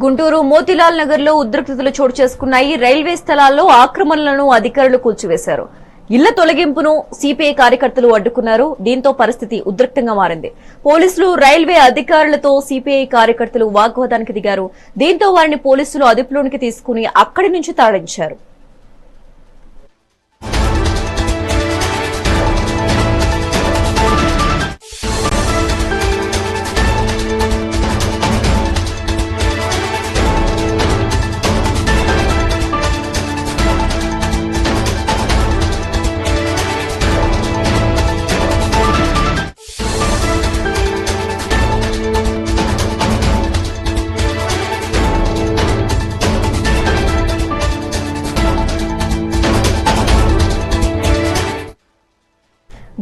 గుంటూరు మోతిలాల్ నగర్ లో ఉద్రిక్తతలు చోటు చేసుకున్నాయి. రైల్వే స్థలాల్లో ఆక్రమణలను అధికారులు కూల్చివేశారు. ఇళ్ల తొలగింపును సిపిఐ కార్యకర్తలు అడ్డుకున్నారు. దీంతో పరిస్థితి ఉద్రిక్తంగా మారింది. పోలీసులు రైల్వే అధికారులతో సిపిఐ కార్యకర్తలు వాగ్వాదానికి దిగారు. దీంతో వారిని పోలీసులు అదుపులోనికి తీసుకుని అక్కడి నుంచి తరలించారు.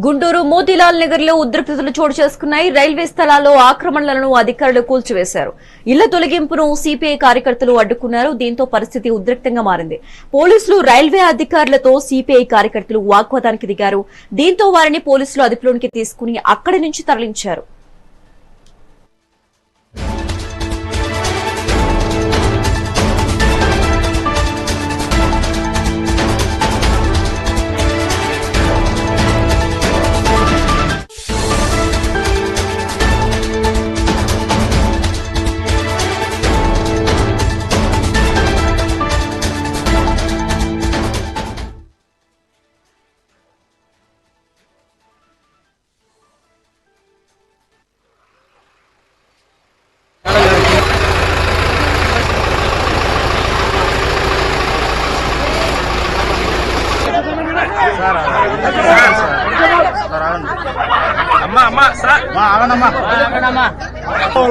గుంటూరు మోతిలాల్ నగర్ లో ఉద్రిక్తతలు చోటు చేసుకున్నాయి. రైల్వే స్థలాల్లో ఆక్రమణలను అధికారులు కూల్చివేశారు. ఇళ్ల తొలగింపును సిపిఐ కార్యకర్తలు అడ్డుకున్నారు. దీంతో పరిస్థితి ఉద్రిక్తంగా మారింది. పోలీసులు రైల్వే అధికారులతో సిపిఐ కార్యకర్తలు వాగ్వాదానికి దిగారు. దీంతో వారిని పోలీసులు అదుపులోనికి తీసుకుని అక్కడి నుంచి తరలించారు.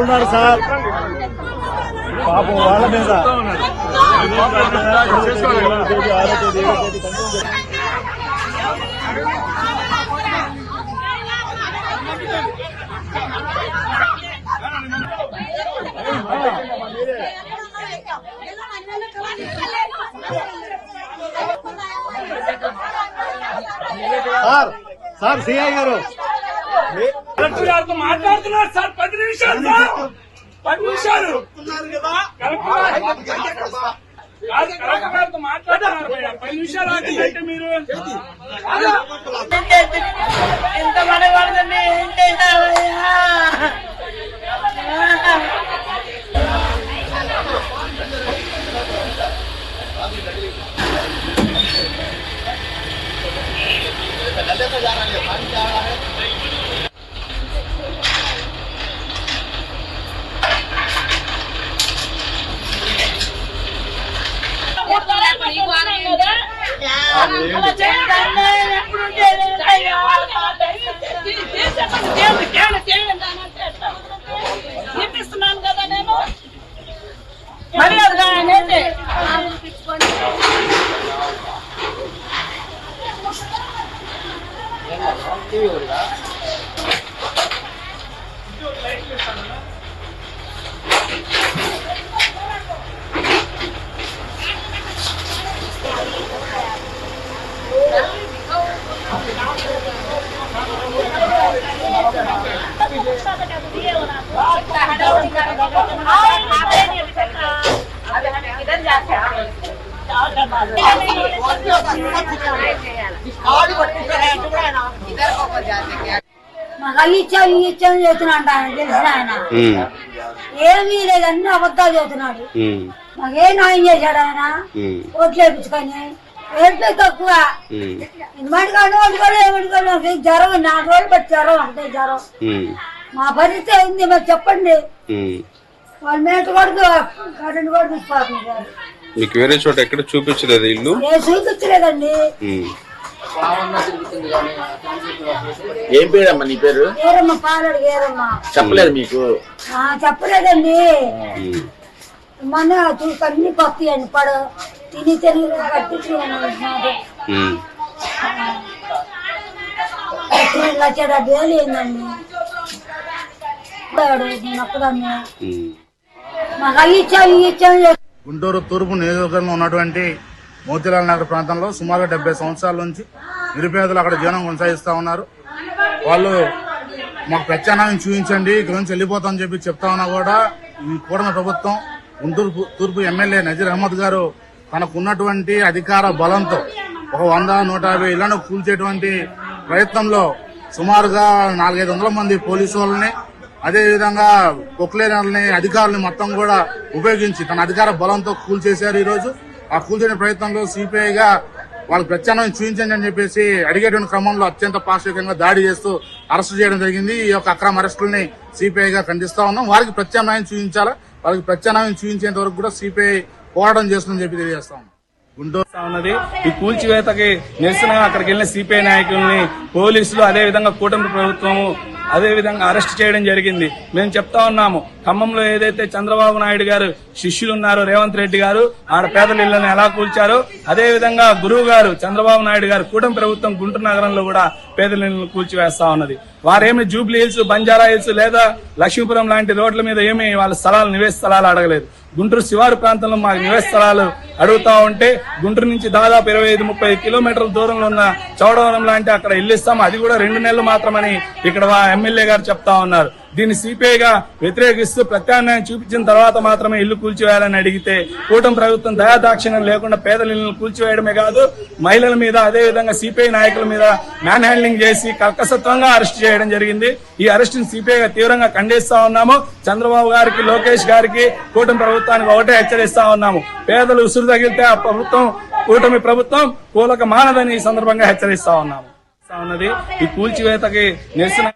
ఉన్నారు సార్ పాపం వాళ్ళ మీద సార్ సిఐ గారు కలెక్టర్ గారితో మాట్లాడుతున్నారు సార్. 10 నిమిషాలు సార్, 10 నిమిషాలు కలెక్టర్ గారితో మాట్లాడుతున్నారు. 10 నిమిషాలు అంటే మీరు ఎంత పడకూడదండి. ఇప్పిస్తున్నాను కదా నేను మరి అదే మాకు ఇచ్చాం చెబుతున్నాడు ఆయన. తెలిసిన ఆయన ఏమీ లేదన్నీ అబద్ధాలు చెబుతున్నాడు. మాకే న్యాయం చేశాడు ఆయన. ఓట్లు వేయించుకొని రేట్లు తక్కువ మడికాడు వండుకోడు ఏమడుకోడు. జ్వరం 4 రోజులు బట్టి జ్వరం ఒకటే జ్వరం. మా పరిస్థితి ఉంది మరి చెప్పండి. వాళ్ళ మేట కొడుకు కరెంట్ కూడా తీసుకోవాలి సార్. మీకు వేరే చోట ఎక్కడ చూపించలేదు ఇల్లు? చూపించలేదండి. ఏం పేరమ్మా నీ పేరు? ఏరమ్మ పాలడు ఏరమ్మా. చెప్పలేదు మీకు? చెప్పలేదండి. మొన్న అన్ని పత్తియండి పడు తిని కట్టించి 1,70,000 ఏందండి. ఒక్కదాన్ని మాకు ఇచ్చాం. గుంటూరు తూర్పు నియోజకవర్గంలో ఉన్నటువంటి మోతిలాల్ నగర్ ప్రాంతంలో సుమారు 70 సంవత్సరాల నుంచి నిరుపేదలు అక్కడ జీవనం కొనసాగిస్తా ఉన్నారు. వాళ్ళు మాకు ప్రత్యామ్నాయం చూపించండి, ఇక్కడ నుంచి వెళ్ళిపోతామని చెప్పి చెప్తా ఉన్నా కూడా ఈ కూటమి ప్రభుత్వం గుంటూరు తూర్పు ఎమ్మెల్యే నజీర్ అహ్మద్ గారు తనకున్నటువంటి అధికార బలంతో ఒక 100-150 ఇళ్లను కూల్చేటువంటి ప్రయత్నంలో సుమారుగా 400-500 మంది పోలీసు వాళ్ళని అదేవిధంగా పొక్లేనర్లని అధికారులను మొత్తం కూడా ఉపయోగించి తన అధికార బలంతో కూల్చేశారు. ఈ రోజు ఆ కూల్చే ప్రయత్నంలో సిపిఐగా వాళ్ళకి ప్రత్యామ్నాయం చూపించండి అని చెప్పేసి అడిగేటువంటి క్రమంలో అత్యంత పాశవికంగా దాడి చేస్తూ అరెస్టు చేయడం జరిగింది. ఈ యొక్క అక్రమ అరెస్టుల్ని సిపిఐగా ఖండిస్తా ఉన్నాం. వారికి ప్రత్యామ్నాయం చూపించాలా, వాళ్ళకి ప్రత్యామ్నాయం చూపించేంత వరకు కూడా సిపిఐ పోరాటం చేస్తుందని చెప్పి తెలియజేస్తా ఉన్నాం. ఉన్నది ఈ కూల్చివేతకి నిరసనగా అక్కడికి వెళ్లిన సిపిఐ నాయకుల్ని పోలీసులు అదేవిధంగా కూటమి ప్రభుత్వము అదేవిధంగా అరెస్ట్ చేయడం జరిగింది. మేము చెప్తా ఉన్నాము, ఖమ్మంలో ఏదైతే చంద్రబాబు నాయుడు గారు శిష్యులు ఉన్నారో రేవంత్ రెడ్డి గారు ఆడ పేదల ఇళ్లను ఎలా కూల్చారో అదేవిధంగా గురువు గారు చంద్రబాబు నాయుడు గారు కూటమి ప్రభుత్వం గుంటూరు నగరంలో కూడా పేదల ఇళ్లను కూల్చివేస్తా ఉన్నది. వారేమి జూబ్లీ హిల్స్, బంజారా హిల్స్ లేదా లక్ష్మీపురం లాంటి రోడ్ల మీద ఏమి వాళ్ళ స్థలాలు నివేశ స్థలాలు అడగలేదు. గుంటూరు శివారు ప్రాంతంలో మాకు నివేశ స్థలాలు అడుగుతా ఉంటే గుంటూరు నుంచి దాదాపు 25-30 కిలోమీటర్ల దూరంలో ఉన్న చౌడవరం లాంటి అక్కడ ఇల్లు ఇస్తాము, అది కూడా 2 నెలలు మాత్రమని ఇక్కడ ఎమ్మెల్యే గారు చెప్తా ఉన్నారు. దీన్ని సిపిఐగా వ్యతిరేకిస్తూ ప్రత్యామ్నాయం చూపించిన తర్వాత మాత్రమే ఇల్లు కూల్చివేయాలని అడిగితే కూటమి ప్రభుత్వం దయాదాక్షిణ్యం లేకుండా పేదల ఇళ్లను కూల్చివేయడమే కాదు మహిళల మీద అదేవిధంగా సిపిఐ నాయకుల మీద మ్యాన్ హ్యాండ్లింగ్ చేసి కర్కసత్వంగా అరెస్ట్ చేయడం జరిగింది. ఈ అరెస్టును సిపిఐగా తీవ్రంగా ఖండిస్తా ఉన్నాము. చంద్రబాబు గారికి, లోకేష్ గారికి, కూటమి ప్రభుత్వానికి ఒకటే హెచ్చరిస్తా ఉన్నాము, పేదలు ఉసురు తగిలితే ఆ ప్రభుత్వం, కూటమి ప్రభుత్వం కూలక మానదని ఈ సందర్భంగా హెచ్చరిస్తా ఉన్నాము. ఈ కూల్చివేతకి నిరసన